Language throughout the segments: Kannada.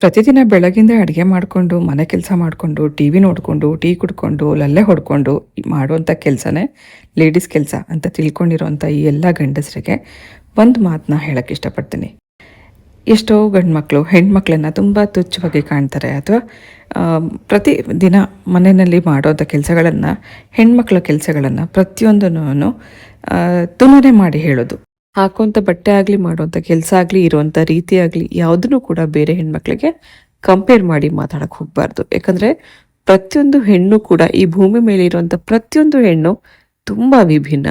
ಪ್ರತಿದಿನ ಬೆಳಗಿಂದ ಅಡುಗೆ ಮಾಡಿಕೊಂಡು ಮನೆ ಕೆಲಸ ಮಾಡಿಕೊಂಡು ಟಿ ವಿ ನೋಡಿಕೊಂಡು ಟೀ ಕುಡ್ಕೊಂಡು ಲಲ್ಲೆ ಹೊಡ್ಕೊಂಡು ಮಾಡುವಂಥ ಕೆಲಸನೇ ಲೇಡೀಸ್ ಕೆಲಸ ಅಂತ ತಿಳ್ಕೊಂಡಿರೋಂಥ ಈ ಎಲ್ಲ ಗಂಡಸರಿಗೆ ಒಂದು ಮಾತನ್ನ ಹೇಳೋಕ್ಕೆ ಇಷ್ಟಪಡ್ತೀನಿ. ಎಷ್ಟೋ ಗಂಡು ಮಕ್ಕಳು ಹೆಣ್ಮಕ್ಳನ್ನು ತುಂಬ ತುಚ್ಛವಾಗಿ ಕಾಣ್ತಾರೆ, ಅಥವಾ ಪ್ರತಿ ದಿನ ಮನೆಯಲ್ಲಿ ಮಾಡೋಂಥ ಕೆಲಸಗಳನ್ನು, ಹೆಣ್ಮಕ್ಳ ಕೆಲಸಗಳನ್ನು ಪ್ರತಿಯೊಂದನ್ನು ತುಲನೆ ಮಾಡಿ ಹೇಳೋದು. ಹಾಕುವಂಥ ಬಟ್ಟೆ ಆಗಲಿ, ಮಾಡುವಂಥ ಕೆಲಸ ಆಗಲಿ, ಇರುವಂಥ ರೀತಿ ಆಗಲಿ, ಯಾವುದನ್ನು ಕೂಡ ಬೇರೆ ಹೆಣ್ಮಕ್ಳಿಗೆ ಕಂಪೇರ್ ಮಾಡಿ ಮಾತಾಡೋಕ್ಕೆ ಹೋಗಬಾರ್ದು. ಯಾಕಂದರೆ ಪ್ರತಿಯೊಂದು ಹೆಣ್ಣು ಕೂಡ, ಈ ಭೂಮಿ ಮೇಲೆ ಇರುವಂಥ ಪ್ರತಿಯೊಂದು ಹೆಣ್ಣು ತುಂಬ ವಿಭಿನ್ನ.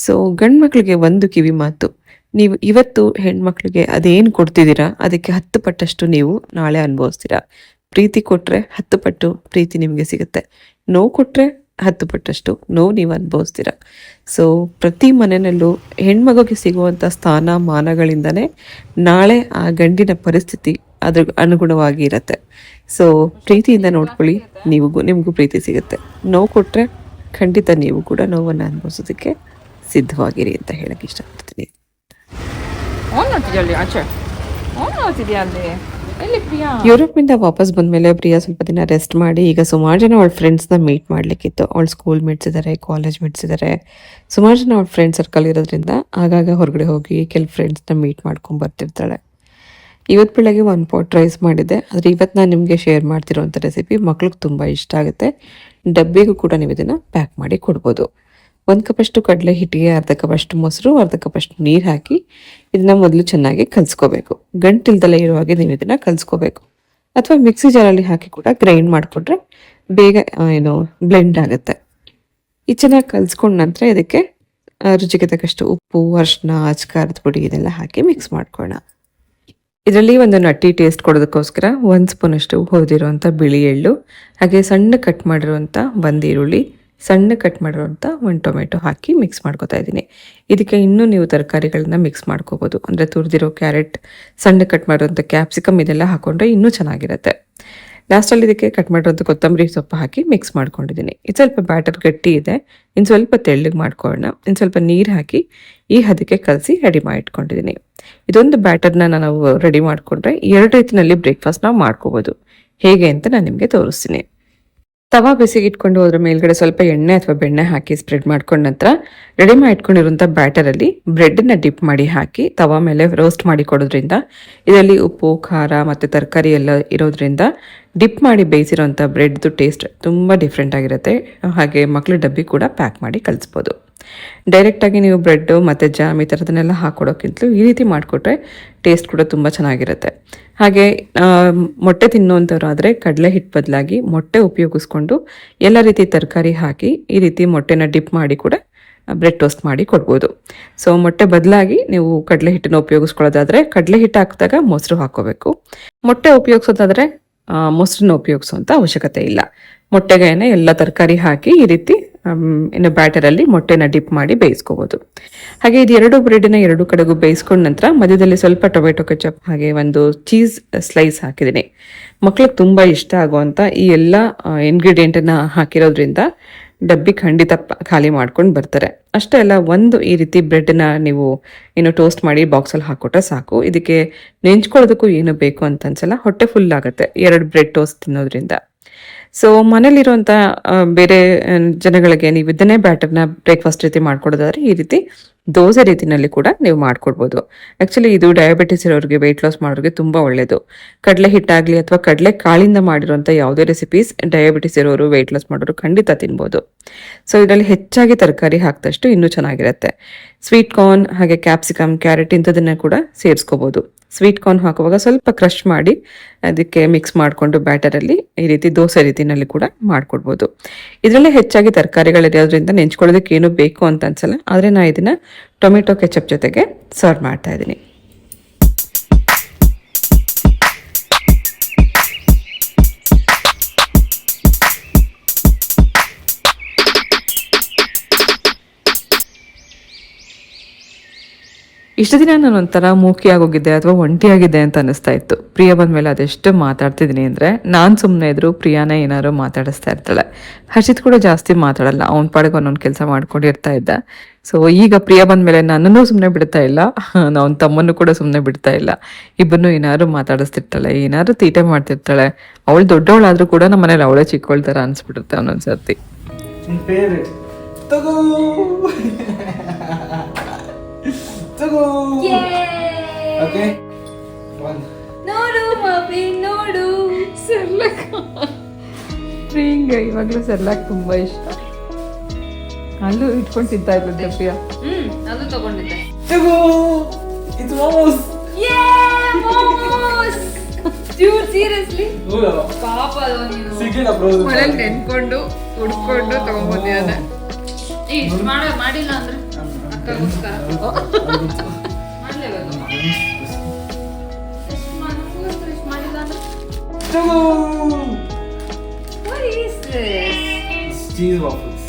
ಸೊ ಗಂಡು ಮಕ್ಕಳಿಗೆ ಒಂದು ಕಿವಿ ಮಾತು, ನೀವು ಇವತ್ತು ಹೆಣ್ಮಕ್ಳಿಗೆ ಅದೇನು ಕೊಡ್ತಿದ್ದೀರಾ ಅದಕ್ಕೆ 10 ಪಟ್ಟಷ್ಟು ನೀವು ನಾಳೆ ಅನುಭವಿಸ್ತೀರಾ. ಪ್ರೀತಿ ಕೊಟ್ಟರೆ 10 ಪಟ್ಟು ಪ್ರೀತಿ ನಿಮಗೆ ಸಿಗುತ್ತೆ, ನೋವು ಕೊಟ್ಟರೆ 10 ಪಟ್ಟಷ್ಟು ನೋವು ನೀವು ಅನುಭವಿಸ್ತೀರ. ಸೊ ಪ್ರತಿ ಮನೆಯಲ್ಲೂ ಹೆಣ್ಮಗುಗೆ ಸಿಗುವಂಥ ಸ್ಥಾನ ಮಾನಗಳಿಂದನೇ ನಾಳೆ ಆ ಗಂಡಿನ ಪರಿಸ್ಥಿತಿ ಅದ್ರ ಅನುಗುಣವಾಗಿ ಇರುತ್ತೆ. ಸೊ ಪ್ರೀತಿಯಿಂದ ನೋಡ್ಕೊಳ್ಳಿ, ನಿಮಗೂ ಪ್ರೀತಿ ಸಿಗುತ್ತೆ. ನೋವು ಕೊಟ್ಟರೆ ಖಂಡಿತ ನೀವು ಕೂಡ ನೋವನ್ನು ಅನುಭವಿಸೋದಕ್ಕೆ ಸಿದ್ಧವಾಗಿರಿ ಅಂತ ಹೇಳಕ್ಕೆ ಇಷ್ಟಪಡ್ತೀನಿ. ಯುರೋಪಿಂದ ವಾಪಸ್ ಬಂದಮೇಲೆ ಪ್ರಿಯಾ ಸ್ವಲ್ಪ ದಿನ ರೆಸ್ಟ್ ಮಾಡಿ, ಈಗ ಸುಮಾರು ಜನ ಅವಳ ಫ್ರೆಂಡ್ಸ್ನ ಮೀಟ್ ಮಾಡಲಿಕ್ಕಿತ್ತು. ಅವಳು ಸ್ಕೂಲ್ ಮೇಟ್ಸ್ ಇದ್ದಾರೆ, ಕಾಲೇಜ್ ಮೇಟ್ಸ್ ಇದ್ದಾರೆ, ಸುಮಾರು ಜನ ಅವಳ ಫ್ರೆಂಡ್ ಸರ್ಕಲ್ ಇರೋದ್ರಿಂದ ಆಗಾಗ ಹೊರಗಡೆ ಹೋಗಿ ಕೆಲವು ಫ್ರೆಂಡ್ಸ್ನ ಮೀಟ್ ಮಾಡ್ಕೊಂಡು ಬರ್ತಿರ್ತಾಳೆ. ಇವತ್ತು ಬೆಳಗ್ಗೆ 1 ಪಾಟ್ ರೈಸ್ ಮಾಡಿದ್ದೆ. ಆದರೆ ಇವತ್ತು ನಾನು ನಿಮಗೆ ಶೇರ್ ಮಾಡ್ತಿರೋಂಥ ರೆಸಿಪಿ ಮಕ್ಳಿಗೆ ತುಂಬ ಇಷ್ಟ ಆಗುತ್ತೆ. ಡಬ್ಬಿಗೂ ಕೂಡ ನೀವು ಇದನ್ನು ಪ್ಯಾಕ್ ಮಾಡಿ ಕೊಡ್ಬೋದು. 1 ಕಪ್ಪಷ್ಟು ಕಡಲೆ ಹಿಟ್ಟಿಗೆ ಅರ್ಧ ಕಪ್ಪಷ್ಟು ಮೊಸರು, ಅರ್ಧ ಕಪ್ಪಷ್ಟು ನೀರು ಹಾಕಿ ಇದನ್ನು ಮೊದಲು ಚೆನ್ನಾಗಿ ಕಲಿಸ್ಕೋಬೇಕು. ಗಂಟಿಲ್ದಲ್ಲೇ ಇರುವಾಗೆ ನೀವು ಇದನ್ನು ಕಲಿಸ್ಕೋಬೇಕು. ಅಥವಾ ಮಿಕ್ಸಿ ಜಾರಲ್ಲಿ ಹಾಕಿ ಕೂಡ ಗ್ರೈಂಡ್ ಮಾಡಿಕೊಂಡ್ರೆ ಬೇಗ ಬ್ಲೆಂಡ್ ಆಗುತ್ತೆ. ಈ ಚೆನ್ನಾಗಿ ಕಲಿಸ್ಕೊಂಡ ನಂತರ ಇದಕ್ಕೆ ರುಚಿಗೆ ತಕ್ಕಷ್ಟು ಉಪ್ಪು, ಅರಿಶಿನ, ಖಾರದ ಪುಡಿ ಇದೆಲ್ಲ ಹಾಕಿ ಮಿಕ್ಸ್ ಮಾಡ್ಕೊಳ್ಳೋಣ. ಇದರಲ್ಲಿ ಒಂದು ನಟ್ಟಿ ಟೇಸ್ಟ್ ಕೊಡೋದಕ್ಕೋಸ್ಕರ 1 ಸ್ಪೂನಷ್ಟು ಹುರಿದಿರುವಂಥ ಬಿಳಿ ಎಳ್ಳು, ಹಾಗೆ ಸಣ್ಣ ಕಟ್ ಮಾಡಿರುವಂಥ 1 ಈರುಳ್ಳಿ, ಸಣ್ಣ ಕಟ್ ಮಾಡಿರುವಂಥ 1 ಟೊಮೆಟೊ ಹಾಕಿ ಮಿಕ್ಸ್ ಮಾಡ್ಕೊತಾ ಇದ್ದೀನಿ. ಇದಕ್ಕೆ ಇನ್ನೂ ನೀವು ತರಕಾರಿಗಳನ್ನ ಮಿಕ್ಸ್ ಮಾಡ್ಕೋಬೋದು. ಅಂದರೆ ತುರಿದಿರೋ ಕ್ಯಾರೆಟ್, ಸಣ್ಣ ಕಟ್ ಮಾಡಿರುವಂಥ ಕ್ಯಾಪ್ಸಿಕಮ್ ಇದೆಲ್ಲ ಹಾಕೊಂಡ್ರೆ ಇನ್ನೂ ಚೆನ್ನಾಗಿರುತ್ತೆ. ಲಾಸ್ಟಲ್ಲಿ ಇದಕ್ಕೆ ಕಟ್ ಮಾಡಿರುವಂಥ ಕೊತ್ತಂಬರಿ ಸೊಪ್ಪು ಹಾಕಿ ಮಿಕ್ಸ್ ಮಾಡ್ಕೊಂಡಿದ್ದೀನಿ. ಇದು ಸ್ವಲ್ಪ ಬ್ಯಾಟರ್ ಗಟ್ಟಿ ಇದೆ, ಇನ್ನು ಸ್ವಲ್ಪ ತೆಳ್ಳಗೆ ಮಾಡ್ಕೊಳ್ಳೋಣ. ಇನ್ನು ಸ್ವಲ್ಪ ನೀರು ಹಾಕಿ ಈ ಹದಕ್ಕೆ ಕಲಸಿ ರೆಡಿ ಮಾಡಿ ಇಟ್ಕೊಂಡಿದ್ದೀನಿ. ಇದೊಂದು ಬ್ಯಾಟರ್ನ ನಾವು ರೆಡಿ ಮಾಡಿಕೊಂಡ್ರೆ 2 ರೀತಿಯಲ್ಲಿ ಬ್ರೇಕ್ಫಾಸ್ಟ್ ನಾವು ಮಾಡ್ಕೋಬೋದು. ಹೇಗೆ ಅಂತ ನಾನು ನಿಮಗೆ ತೋರಿಸ್ತೀನಿ. ತವಾ ಬಿಸಿಗೆ ಇಟ್ಕೊಂಡು ಅದ್ರ ಮೇಲ್ಗಡೆ ಸ್ವಲ್ಪ ಎಣ್ಣೆ ಅಥವಾ ಬೆಣ್ಣೆ ಹಾಕಿ ಸ್ಪ್ರೆಡ್ ಮಾಡ್ಕೊಂಡ ನಂತರ ರೆಡಿ ಮಾಡಿ ಇಟ್ಕೊಂಡಿರುವಂಥ ಬ್ಯಾಟರಲ್ಲಿ ಬ್ರೆಡ್ನ ಡಿಪ್ ಮಾಡಿ ಹಾಕಿ ತವಾ ಮೇಲೆ ರೋಸ್ಟ್ ಮಾಡಿ ಕೊಡೋದ್ರಿಂದ, ಇದರಲ್ಲಿ ಉಪ್ಪು, ಖಾರ ಮತ್ತು ತರಕಾರಿ ಎಲ್ಲ ಇರೋದ್ರಿಂದ ಡಿಪ್ ಮಾಡಿ ಬೇಯಿಸಿರೋಂಥ ಬ್ರೆಡ್ದು ಟೇಸ್ಟ್ ತುಂಬ ಡಿಫ್ರೆಂಟ್ ಆಗಿರುತ್ತೆ. ಹಾಗೆ ಮಕ್ಕಳು ಡಬ್ಬಿ ಕೂಡ ಪ್ಯಾಕ್ ಮಾಡಿ ಕಳಿಸ್ಬೋದು. ಡೈರೆಕ್ಟಾಗಿ ನೀವು ಬ್ರೆಡ್ಡು ಮತ್ತು ಜಾಮ್ ಈ ಥರದನ್ನೆಲ್ಲ ಹಾಕ್ಕೊಡೋಕ್ಕಿಂತಲೂ ಈ ರೀತಿ ಮಾಡಿಕೊಟ್ರೆ ಟೇಸ್ಟ್ ಕೂಡ ತುಂಬ ಚೆನ್ನಾಗಿರುತ್ತೆ. ಹಾಗೆ ಮೊಟ್ಟೆ ತಿನ್ನುವಂಥವ್ರು ಆದರೆ ಕಡಲೆ ಹಿಟ್ಟು ಬದಲಾಗಿ ಮೊಟ್ಟೆ ಉಪಯೋಗಿಸ್ಕೊಂಡು ಎಲ್ಲ ರೀತಿ ತರಕಾರಿ ಹಾಕಿ ಈ ರೀತಿ ಮೊಟ್ಟೆನ ಡಿಪ್ ಮಾಡಿ ಕೂಡ ಬ್ರೆಡ್ ಟೋಸ್ಟ್ ಮಾಡಿ ಕೊಡ್ಬೋದು. ಸೊ ಮೊಟ್ಟೆ ಬದಲಾಗಿ ನೀವು ಕಡಲೆ ಹಿಟ್ಟನ್ನು ಉಪಯೋಗಿಸ್ಕೊಳ್ಳೋದಾದರೆ ಕಡಲೆ ಹಿಟ್ಟು ಹಾಕಿದಾಗ ಮೊಸರು ಹಾಕ್ಕೋಬೇಕು. ಮೊಟ್ಟೆ ಉಪಯೋಗಿಸೋದಾದರೆ ಮೊಸರನ್ನ ಉಪಯೋಗಿಸುವಂಥ ಅವಶ್ಯಕತೆ ಇಲ್ಲ. ಮೊಟ್ಟೆಗೇನೆ ಎಲ್ಲ ತರಕಾರಿ ಹಾಕಿ ಈ ರೀತಿ ಬ್ಯಾಟರಲ್ಲಿ ಮೊಟ್ಟೆನ ಡಿಪ್ ಮಾಡಿ ಬೇಯಿಸ್ಕೋಬೋದು. ಹಾಗೆ ಇದು 2 ಬ್ರೆಡ್ನ 2 ಕಡೆಗೂ ಬೇಯಿಸ್ಕೊಂಡ ನಂತರ ಮಧ್ಯದಲ್ಲಿ ಸ್ವಲ್ಪ ಟೊಮೆಟೊ ಕೆಚಪ್ ಹಾಗೆ ಒಂದು ಚೀಸ್ ಸ್ಲೈಸ್ ಹಾಕಿದ್ದೀನಿ. ಮಕ್ಳಿಗೆ ತುಂಬ ಇಷ್ಟ ಆಗುವಂಥ ಈ ಎಲ್ಲ ಇಂಗ್ರೀಡಿಯೆಂಟನ್ನು ಹಾಕಿರೋದ್ರಿಂದ ಡಬ್ಬಿ ಖಂಡಿತ ಖಾಲಿ ಮಾಡ್ಕೊಂಡು ಬರ್ತಾರೆ. ಅಷ್ಟೇ ಅಲ್ಲ, ಒಂದು ಈ ರೀತಿ ಬ್ರೆಡ್ನ ನೀವು ಟೋಸ್ಟ್ ಮಾಡಿ ಬಾಕ್ಸಲ್ಲಿ ಹಾಕ್ಕೊಟ್ರೆ ಸಾಕು. ಇದಕ್ಕೆ ನೆಂಚ್ಕೊಳ್ಳೋದಕ್ಕೂ ಏನು ಬೇಕು ಅಂತ ಅನ್ಸಲ್ಲ, ಹೊಟ್ಟೆ ಫುಲ್ ಆಗುತ್ತೆ 2 ಬ್ರೆಡ್ ಟೋಸ್ಟ್ ತಿನ್ನೋದ್ರಿಂದ. ಸೊ ಮನೇಲಿರುವಂಥ ಬೇರೆ ಜನಗಳಿಗೆ ನೀವು ಇದನ್ನೇ ಬ್ಯಾಟರ್ನ ಬ್ರೇಕ್ಫಾಸ್ಟ್ ರೀತಿ ಮಾಡ್ಕೊಡೋದಾದ್ರೆ ಈ ರೀತಿ ದೋಸೆ ರೀತಿನಲ್ಲಿ ಕೂಡ ನೀವು ಮಾಡ್ಕೊಡ್ಬೋದು. ಆ್ಯಕ್ಚುಲಿ ಇದು ಡಯಾಬಿಟಿಸ್ ಇರೋರಿಗೆ, ವೆಯ್ಟ್ ಲಾಸ್ ಮಾಡೋರಿಗೆ ತುಂಬ ಒಳ್ಳೆಯದು. ಕಡಲೆ ಹಿಟ್ಟಾಗಲಿ ಅಥವಾ ಕಡಲೆ ಕಾಳಿಂದ ಮಾಡಿರೋಂಥ ಯಾವುದೇ ರೆಸಿಪೀಸ್ ಡಯಾಬಿಟಿಸ್ ಇರೋರು, ವೆಯ್ಟ್ ಲಾಸ್ ಮಾಡೋರು ಖಂಡಿತ ತಿನ್ಬೋದು. ಸೊ ಇದರಲ್ಲಿ ಹೆಚ್ಚಾಗಿ ತರಕಾರಿ ಹಾಕಿದಷ್ಟು ಇನ್ನೂ ಚೆನ್ನಾಗಿರುತ್ತೆ. ಸ್ವೀಟ್ ಕಾರ್ನ್ ಹಾಗೆ ಕ್ಯಾಪ್ಸಿಕಮ್, ಕ್ಯಾರೆಟ್ ಇಂಥದನ್ನು ಕೂಡ ಸೇರಿಸ್ಕೋಬೋದು. ಸ್ವೀಟ್ ಕಾರ್ನ್ ಹಾಕುವಾಗ ಸ್ವಲ್ಪ ಕ್ರಷ್ ಮಾಡಿ ಅದಕ್ಕೆ ಮಿಕ್ಸ್ ಮಾಡಿಕೊಂಡು ಬ್ಯಾಟರಲ್ಲಿ ಈ ರೀತಿ ದೋಸೆ ರೀತಿಯಲ್ಲಿ ಕೂಡ ಮಾಡಿಕೊಡ್ಬೋದು. ಇದರಲ್ಲೇ ಹೆಚ್ಚಾಗಿ ತರಕಾರಿಗಳಿರೋದ್ರಿಂದ ನೆಂಚ್ಕೊಳ್ಳೋದಕ್ಕೆ ಏನು ಬೇಕು ಅಂತ ಅನ್ಸಲ್ಲ. ಆದರೆ ನಾನು ಇದನ್ನು ಟೊಮೆಟೊ ಕೆಚಪ್ ಜೊತೆಗೆ ಸರ್ವ್ ಮಾಡ್ತಾ ಇದ್ದೀನಿ. ಇಷ್ಟು ದಿನ ನಾನು ಒಂಥರ ಮೂಕಿಯಾಗೋಗಿದ್ದೆ ಅಥವಾ ಒಂಟಿಯಾಗಿದ್ದೆ ಅಂತ ಅನ್ನಿಸ್ತಾ ಇತ್ತು. ಪ್ರಿಯ ಬಂದಮೇಲೆ ಅದೆಷ್ಟು ಮಾತಾಡ್ತಿದ್ದೀನಿ ಅಂದರೆ, ನಾನು ಸುಮ್ಮನೆ ಇದ್ರು ಪ್ರಿಯಾನೇ ಏನಾದ್ರು ಮಾತಾಡಿಸ್ತಾ ಇರ್ತಾಳೆ. ಹರ್ಷಿತ್ ಕೂಡ ಜಾಸ್ತಿ ಮಾತಾಡಲ್ಲ, ಅವ್ನ ಪಾಡಿಗೆ ಒಂದೊಂದು ಕೆಲಸ ಮಾಡ್ಕೊಂಡಿರ್ತಾ ಇದ್ದ. ಸೊ ಈಗ ಪ್ರಿಯ ಬಂದ್ಮೇಲೆ ನನ್ನನ್ನು ಸುಮ್ಮನೆ ಬಿಡ್ತಾ ಇಲ್ಲ, ಅವನ ತಮ್ಮನ್ನು ಕೂಡ ಸುಮ್ಮನೆ ಬಿಡ್ತಾ ಇಲ್ಲ. ಇಬ್ಬರನ್ನು ಏನಾದ್ರು ಮಾತಾಡಿಸ್ತಿರ್ತಾಳೆ, ಏನಾದ್ರು ತೀಟೆ ಮಾಡ್ತಿರ್ತಾಳೆ. ಅವಳು ದೊಡ್ಡವಳಾದ್ರೂ ಕೂಡ ನಮ್ಮ ಮನೇಲಿ ಅವಳೇ ಚಿಕ್ಕವಳ ಥರ ಅನ್ಸ್ಬಿಡುತ್ತೆ ಒಂದೊಂದ್ಸರ್ತಿ. ಇವಾಗಲೂ ಸೆರ್ಲಾಕ್ ತುಂಬಾ ಇಷ್ಟ. ಅಲ್ಲೂ ಇಟ್ಕೊಂಡು ತಿಂತಾ ಇದ್ದೆ ಪ್ರಿಯ. ಅದು ತಗೊಂಡಿದ್ದೆ. Dude, seriously? ಪಾಪ ಅದು ನೀನು ಮಳೆಯಲ್ಲಿ ನೆನ್ಕೊಂಡು ಹುಡ್ಕೊಂಡು ತಗೊಂಡ್ಬಂದಿದ್ದಾನೆ. ಇಷ್ಟು ಮಾಡಿಲ್ಲ ಅಂದ್ರೆ ಅಕ್ಕಗೋಸ್ಕರ ಮಾಡ್ಲೇಬೇಕು. ಇಷ್ಟು ಮಾಡಿಲ್ಲ ಅಂದ್ರೆ what is this? Cheese waffles.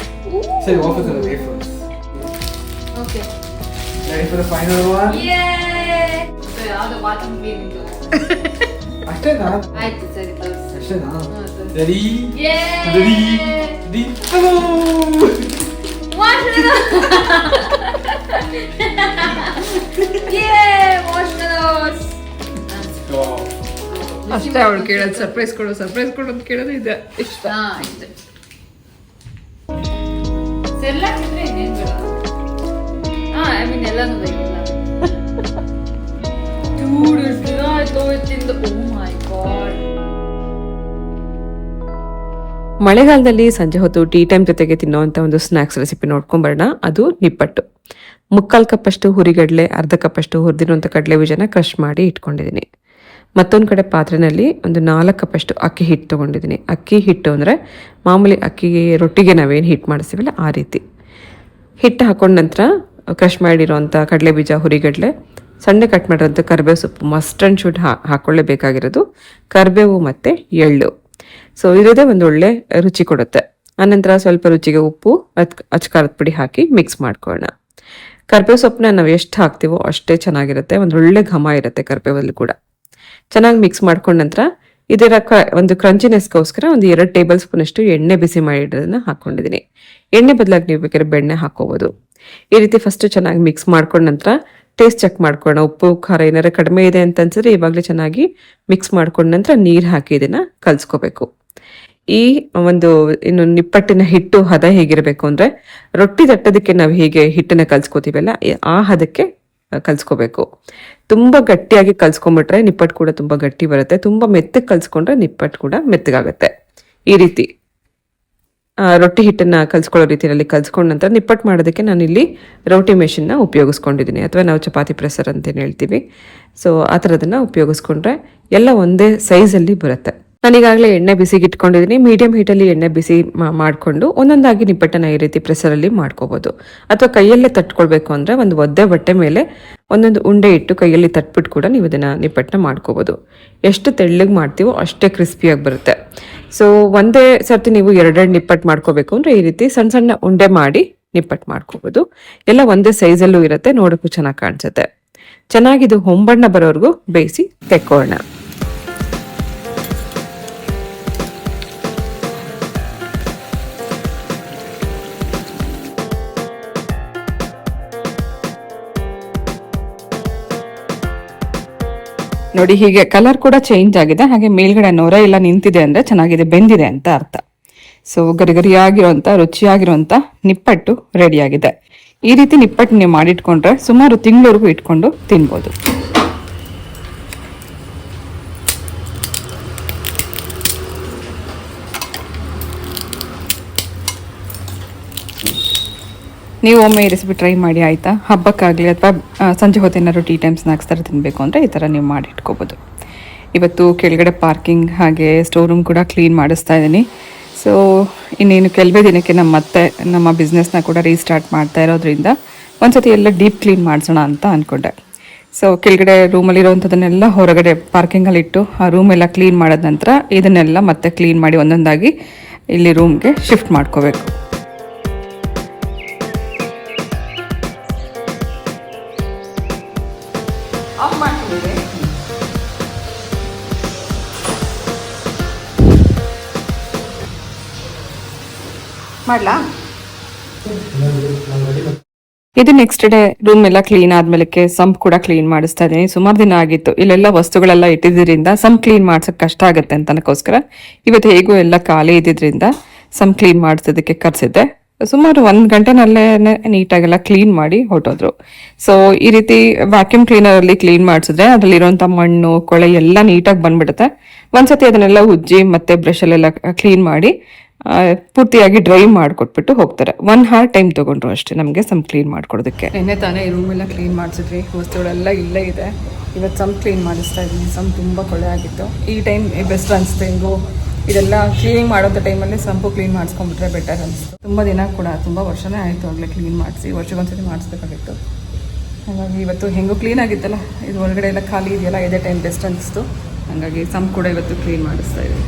Sorry, waffles are wafers. Okay. Ready for the final one? Yay! So ಯಾವುದು ಬಾತ್ರೂಮ್ ಕ್ಲೀನಿಂಗ್ ಅಷ್ಟೇನಾ? ಆಯ್ತು ಸರಿ ತೋರಿಸಿ. ಅಷ್ಟೇನಾ? Ready? Yay! Ready? ಅಷ್ಟೇ ಅವಳು ಕೇಳೋದು, ಸರ್ಪ್ರೈಸ್ ಕೊಡು ಅಂತ ಕೇಳೋದು ಇದೆ ಇಷ್ಟ. ಸೆರ್ಲಾಕ್ ಇದ್ರೆ ಇನ್ನೇನು ಬೇಡ. ಐ ಮೀನ್ ಎಲ್ಲಾನು ಬೇಕಿಲ್ಲ. Dude, it's been ಆಯ್ತು ತಿಂದು. Oh my god. ಮಳೆಗಾಲದಲ್ಲಿ ಸಂಜೆ ಹೊತ್ತು ಟೀ ಟೈಮ್ ಜೊತೆಗೆ ತಿನ್ನೋವಂಥ ಒಂದು ಸ್ನ್ಯಾಕ್ಸ್ ರೆಸಿಪಿ ನೋಡ್ಕೊಂಬರೋಣ. ಅದು ನಿಪ್ಪಟ್ಟು. 3/4 ಕಪ್ಪಷ್ಟು ಹುರಿಗಡಲೆ, 1/2 ಕಪ್ಪಷ್ಟು ಹುರಿದಿರುವಂಥ ಕಡಲೆ ಬೀಜನ ಕ್ರಷ್ ಮಾಡಿ ಇಟ್ಕೊಂಡಿದ್ದೀನಿ. ಮತ್ತೊಂದು ಕಡೆ ಪಾತ್ರೆಯಲ್ಲಿ ಒಂದು 4 ಕಪ್ಪಷ್ಟು ಅಕ್ಕಿ ಹಿಟ್ಟು ತೊಗೊಂಡಿದ್ದೀನಿ. ಅಕ್ಕಿ ಹಿಟ್ಟು ಅಂದರೆ ಮಾಮೂಲಿ ಅಕ್ಕಿಗೆ ರೊಟ್ಟಿಗೆ ನಾವೇನು ಹಿಟ್ಟು ಮಾಡಿಸ್ತೀವಲ್ಲ ಆ ರೀತಿ ಹಿಟ್ಟು ಹಾಕೊಂಡ ನಂತರ ಕ್ರಷ್ ಮಾಡಿರೋವಂಥ ಕಡಲೆ ಬೀಜ, ಹುರಿಗಡಲೆ, ಸಣ್ಣ ಕಟ್ ಮಾಡಿರೋಂಥ ಕರಿಬೇವು ಸೊಪ್ಪು, ಮಸ್ಟ್ ಆ್ಯಂಡ್ ಶುಡ್ ಹಾಕೊಳ್ಳೇಬೇಕಾಗಿರೋದು ಕರಿಬೇವು ಮತ್ತು ಎಳ್ಳು. ಸೊ ಇರೋದೇ ಒಂದು ಒಳ್ಳೆ ರುಚಿ ಕೊಡುತ್ತೆ. ಆನಂತರ ಸ್ವಲ್ಪ ರುಚಿಗೆ ಉಪ್ಪು, ಅಚ್ಕಾರದ ಪುಡಿ ಹಾಕಿ ಮಿಕ್ಸ್ ಮಾಡ್ಕೊಳ್ಳೋಣ. ಕರಿಬೇವು ಸೊಪ್ಪನ್ನ ನಾವು ಎಷ್ಟು ಹಾಕ್ತೀವೋ ಅಷ್ಟೇ ಚೆನ್ನಾಗಿರುತ್ತೆ, ಒಂದು ಒಳ್ಳೆ ಘಮ ಇರುತ್ತೆ ಕರಿಬೇವಲ್ಲಿ ಕೂಡ. ಚೆನ್ನಾಗಿ ಮಿಕ್ಸ್ ಮಾಡ್ಕೊಂಡ ನಂತರ ಇದರ ಒಂದು ಕ್ರಂಚಿನೆಸ್ಗೋಸ್ಕರ ಒಂದು 2 ಟೇಬಲ್ ಸ್ಪೂನ್ ಅಷ್ಟು ಎಣ್ಣೆ ಬಿಸಿ ಮಾಡಿಡೋದನ್ನ ಹಾಕೊಂಡಿದ್ದೀನಿ. ಎಣ್ಣೆ ಬದಲಾಗಿ ನೀವು ಬೇಕಾದ್ರೆ ಬೆಣ್ಣೆ ಹಾಕೋಬಹುದು. ಈ ರೀತಿ ಫಸ್ಟ್ ಚೆನ್ನಾಗಿ ಮಿಕ್ಸ್ ಮಾಡ್ಕೊಂಡ ನಂತರ ಟೇಸ್ಟ್ ಚೆಕ್ ಮಾಡ್ಕೊಳ್ಳೋಣ. ಉಪ್ಪು ಖಾರ ಏನಾರ ಕಡಿಮೆ ಇದೆ ಅಂತ ಅನ್ಸಿದ್ರೆ ಇವಾಗಲೇ ಚೆನ್ನಾಗಿ ಮಿಕ್ಸ್ ಮಾಡ್ಕೊಂಡ ನಂತರ ನೀರು ಹಾಕಿ ಇದನ್ನ ಕಲ್ಸ್ಕೋಬೇಕು. ಈ ಒಂದು ಇನ್ನು ನಿಪ್ಪಟ್ಟಿನ ಹಿಟ್ಟು ಹದ ಹೇಗಿರಬೇಕು ಅಂದ್ರೆ ರೊಟ್ಟಿ ತಟ್ಟೋದಕ್ಕೆ ನಾವು ಹೇಗೆ ಹಿಟ್ಟನ್ನ ಕಲ್ಸ್ಕೋತೀವಲ್ಲ ಆ ಹದಕ್ಕೆ ಕಲ್ಸ್ಕೋಬೇಕು. ತುಂಬಾ ಗಟ್ಟಿಯಾಗಿ ಕಲ್ಸ್ಕೊಂಡ್ಬಿಟ್ರೆ ನಿಪ್ಪಟ್ಟು ಕೂಡ ತುಂಬಾ ಗಟ್ಟಿ ಬರುತ್ತೆ. ತುಂಬಾ ಮೆತ್ತಗೆ ಕಲ್ಸ್ಕೊಂಡ್ರೆ ನಿಪ್ಪಟ್ಟು ಕೂಡ ಮೆತ್ತಗಾಗತ್ತೆ. ಈ ರೀತಿ ರೊಟ್ಟಿ ಹಿಟ್ಟನ್ನ ಕಲ್ಸ್ಕೊಳ್ಳೋ ರೀತಿಯಲ್ಲಿ ಕಲ್ಸ್ಕೊಂಡ ನಂತರ ನಿಪ್ಪಟ್ಟು ಮಾಡೋದಕ್ಕೆ ನಾನಿಲ್ಲಿ ರೋಟಿ ಮೆಷಿನ್ನ ಉಪಯೋಗಿಸ್ಕೊಂಡಿದ್ದೀನಿ, ಅಥವಾ ನಾವು ಚಪಾತಿ ಪ್ರೆಸರ್ ಅಂತೇನು ಹೇಳ್ತೀವಿ. ಸೊ ಆ ಥರದನ್ನ ಉಪಯೋಗಿಸ್ಕೊಂಡ್ರೆ ಎಲ್ಲ ಒಂದೇ ಸೈಜಲ್ಲಿ ಬರುತ್ತೆ. ನಾನೀಗಾಗಲೇ ಎಣ್ಣೆ ಬಿಸಿಗೆ ಇಟ್ಕೊಂಡಿದ್ದೀನಿ. ಮೀಡಿಯಂ ಹೀಟಲ್ಲಿ ಎಣ್ಣೆ ಬಿಸಿ ಮಾಡಿಕೊಂಡು ಒಂದೊಂದಾಗಿ ನಿಪ್ಪಟ್ಟನ್ನ ಈ ರೀತಿ ಪ್ರೆಸರಲ್ಲಿ ಮಾಡ್ಕೋಬೋದು. ಅಥವಾ ಕೈಯಲ್ಲೇ ತಟ್ಕೊಳ್ಬೇಕು ಅಂದರೆ ಒಂದು ಒದ್ದೆ ಬಟ್ಟೆ ಮೇಲೆ ಒಂದೊಂದು ಉಂಡೆ ಇಟ್ಟು ಕೈಯಲ್ಲಿ ತಟ್ಬಿಟ್ಟು ಕೂಡ ನೀವು ಇದನ್ನು ನಿಪ್ಪಟ್ಟನ್ನ ಮಾಡ್ಕೋಬೋದು. ಎಷ್ಟು ತೆಳ್ಳಗೆ ಮಾಡ್ತೀವೋ ಅಷ್ಟೇ ಕ್ರಿಸ್ಪಿಯಾಗಿ ಬರುತ್ತೆ. ಸೊ ಒಂದೇ ಸರ್ತಿ ನೀವು 2 ನಿಪ್ಪಟ್ಟು ಮಾಡ್ಕೋಬೇಕು ಅಂದರೆ ಈ ರೀತಿ ಸಣ್ಣ ಸಣ್ಣ ಉಂಡೆ ಮಾಡಿ ನಿಪ್ಪಟ್ಟು ಮಾಡ್ಕೋಬೋದು. ಎಲ್ಲ ಒಂದೇ ಸೈಜಲ್ಲೂ ಇರುತ್ತೆ, ನೋಡೋಕ್ಕೂ ಚೆನ್ನಾಗಿ ಕಾಣಿಸುತ್ತೆ. ಚೆನ್ನಾಗಿದು ಹೊಂಬಣ್ಣ ಬರೋವರೆಗೂ ಬೇಯಿಸಿ ತೆಕ್ಕೋಣ. ನೋಡಿ, ಹೀಗೆ ಕಲರ್ ಕೂಡ ಚೇಂಜ್ ಆಗಿದೆ, ಹಾಗೆ ಮೇಲ್ಗಡೆ ನೊರೆ ಎಲ್ಲ ನಿಂತಿದೆ ಅಂದ್ರೆ ಚೆನ್ನಾಗಿದೆ, ಬೆಂದಿದೆ ಅಂತ ಅರ್ಥ. ಸೊ ಗರಿಗರಿಯಾಗಿರುವಂತ ರುಚಿಯಾಗಿರುವಂತ ನಿಪ್ಪಟ್ಟು ರೆಡಿಯಾಗಿದೆ. ಈ ರೀತಿ ನಿಪ್ಪಟ್ಟು ನೀವು ಮಾಡಿಟ್ಕೊಂಡ್ರೆ ಸುಮಾರು ತಿಂಗಳವರೆಗೂ ಇಟ್ಕೊಂಡು ತಿನ್ಬೋದು. ನೀವು ಒಮ್ಮೆ ಈ ರೆಸಿಪಿ ಟ್ರೈ ಮಾಡಿ ಆಯಿತಾ? ಹಬ್ಬಕ್ಕಾಗಲಿ ಅಥವಾ ಸಂಜೆ ಹೊತ್ತೇನಾದ್ರು ಟೀ ಟೈಮ್ ಸ್ನ್ಯಾಕ್ಸ್ ಥರ ತಿನ್ನಬೇಕು ಅಂದರೆ ಈ ಥರ ನೀವು ಮಾಡಿ ಇಟ್ಕೋಬೋದು. ಇವತ್ತು ಕೆಳಗಡೆ ಪಾರ್ಕಿಂಗ್ ಹಾಗೆ ಸ್ಟೋರ್ ರೂಮ್ ಕೂಡ ಕ್ಲೀನ್ ಮಾಡಿಸ್ತಾ ಇದ್ದೀನಿ. ಸೊ ಇನ್ನೇನು ಕೆಲವೇ ದಿನಕ್ಕೆ ನಮ್ಮ ಬಿಸ್ನೆಸ್ನ ಕೂಡ ರೀಸ್ಟಾರ್ಟ್ ಮಾಡ್ತಾ ಇರೋದ್ರಿಂದ ಒಂದ್ಸತಿ ಎಲ್ಲ ಡೀಪ್ ಕ್ಲೀನ್ ಮಾಡಿಸೋಣ ಅಂತ ಅಂದ್ಕೊಂಡೆ. ಸೊ ಕೆಳಗಡೆ ರೂಮಲ್ಲಿರೋವಂಥದ್ದನ್ನೆಲ್ಲ ಹೊರಗಡೆ ಪಾರ್ಕಿಂಗಲ್ಲಿ ಇಟ್ಟು ಆ ರೂಮ್ ಎಲ್ಲ ಕ್ಲೀನ್ ಮಾಡಿದ ನಂತರ ಇದನ್ನೆಲ್ಲ ಮತ್ತೆ ಕ್ಲೀನ್ ಮಾಡಿ ಒಂದೊಂದಾಗಿ ಇಲ್ಲಿ ರೂಮ್ಗೆ ಶಿಫ್ಟ್ ಮಾಡ್ಕೋಬೇಕು. ಮಾಡ್ಲಾ? ಇದು ನೆಕ್ಸ್ಟ್ ಡೇ ರೂಮ್ ಎಲ್ಲ ಕ್ಲೀನ್ ಆದ್ಮೇಲೆ ಸಂಪ್ ಕೂಡ ಕ್ಲೀನ್ ಮಾಡಿಸ್ತಾ ಇದೀನಿ. ಸುಮಾರು ದಿನ ಆಗಿತ್ತು, ಇಲ್ಲೆಲ್ಲ ವಸ್ತುಗಳೆಲ್ಲ ಇಟ್ಟಿದ್ರಿಂದ ಸಂಪ್ ಕ್ಲೀನ್ ಮಾಡ್ಸಕ್ ಕಷ್ಟ ಆಗುತ್ತೆ ಅಂತ ಅನ್ನಕ್ಕೋಸ್ಕರ ಇವತ್ತು ಹೇಗೂ ಎಲ್ಲ ಖಾಲಿ ಇದ್ದಿದ್ರಿಂದ ಸಂಪ್ ಕ್ಲೀನ್ ಮಾಡಿಸೋದಕ್ಕೆ ಕರ್ಸಿದ್ದೆ. ಸುಮಾರು 1 ಗಂಟೆನಲ್ಲೇ ನೀಟಾಗೆಲ್ಲ ಕ್ಲೀನ್ ಮಾಡಿ ಹೊರಟೋದ್ರು. ಸೊ ಈ ರೀತಿ ವ್ಯಾಕ್ಯೂಮ್ ಕ್ಲೀನರ್ ಅಲ್ಲಿ ಕ್ಲೀನ್ ಮಾಡಿಸಿದ್ರೆ ಅದರಲ್ಲಿರುವಂತ ಮಣ್ಣು ಕೊಳೆ ಎಲ್ಲ ನೀಟಾಗಿ ಬಂದ್ಬಿಡುತ್ತೆ. ಒಂದ್ಸತಿ ಅದನ್ನೆಲ್ಲ ಉಜ್ಜಿ ಮತ್ತೆ ಬ್ರಷ್ ಅಲ್ಲೆಲ್ಲ ಕ್ಲೀನ್ ಮಾಡಿ ಪೂರ್ತಿಯಾಗಿ ಡ್ರೈ ಮಾಡಿಕೊಟ್ಬಿಟ್ಟು ಹೋಗ್ತಾರೆ. 1 hour ಟೈಮ್ ತಗೊಂಡ್ರು ಅಷ್ಟೇ ನಮಗೆ ಸಂಪ್ ಕ್ಲೀನ್ ಮಾಡ್ಕೊಡೋದಕ್ಕೆ. ನಿನ್ನೆ ತಾನೇ ಈ ರೂಮ್ ಎಲ್ಲ ಕ್ಲೀನ್ ಮಾಡಿಸಿದ್ವಿ, ವಸ್ತುಗಳೆಲ್ಲ ಇಲ್ಲೇ ಇದೆ. ಇವತ್ತು ಸಂಪ್ ಕ್ಲೀನ್ ಮಾಡಿಸ್ತಾ ಇದ್ದೀನಿ. ಸಂಪ್ ತುಂಬ ಕೊಳೆ ಆಗಿತ್ತು. ಈ ಟೈಮ್ ಬೆಸ್ಟ್ ಅನಿಸುತ್ತೆ. ಹಿಂಗು ಇದೆಲ್ಲ ಕ್ಲೀನಿಂಗ್ ಮಾಡೋಂಥ ಟೈಮಲ್ಲಿ ಸಂಪು ಕ್ಲೀನ್ ಮಾಡಿಸ್ಕೊಂಡ್ಬಿಟ್ರೆ ಬೆಟರ್ ಅನಿಸ್ತು. ತುಂಬ ದಿನ ಕೂಡ ತುಂಬ ವರ್ಷನೇ ಆಯಿತು ಆಗಲೇ ಕ್ಲೀನ್ ಮಾಡಿಸಿ, ವರ್ಷಕ್ಕೊಂದ್ಸತಿ ಮಾಡಿಸ್ಬೇಕಾಗಿತ್ತು. ಹಾಗಾಗಿ ಇವತ್ತು ಹೆಂಗೂ ಕ್ಲೀನ್ ಆಗಿತ್ತಲ್ಲ, ಇದು ಒಳಗಡೆ ಎಲ್ಲ ಖಾಲಿ ಇದೆಯಲ್ಲ, ಇದೇ ಟೈಮ್ ಬೆಸ್ಟ್ ಅನಿಸ್ತು. ಹಾಗಾಗಿ ಸಂಪ್ ಕೂಡ ಇವತ್ತು ಕ್ಲೀನ್ ಮಾಡಿಸ್ತಾ ಇದ್ದೀವಿ.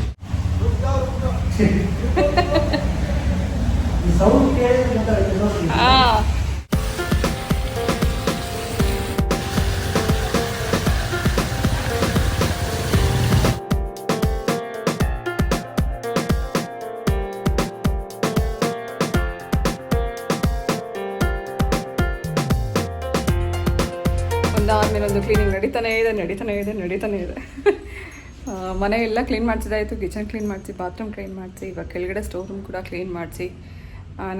ಒಂದಾದ್ಮೇಲೆ ಒಂದು ಕ್ಲೀನಿಂಗ್ ನಡೀತಾನೆ ಇದೆ. ಮನೆ ಎಲ್ಲ ಕ್ಲೀನ್ ಮಾಡಿಸಿದಾಯಿತು. ಕಿಚನ್ ಕ್ಲೀನ್ ಮಾಡಿಸಿ, ಬಾತ್ರೂಮ್ ಕ್ಲೀನ್ ಮಾಡಿಸಿ, ಇವಾಗ ಕೆಳಗಡೆ ಸ್ಟೋರ್ ರೂಮ್ ಕೂಡ ಕ್ಲೀನ್ ಮಾಡಿಸಿ,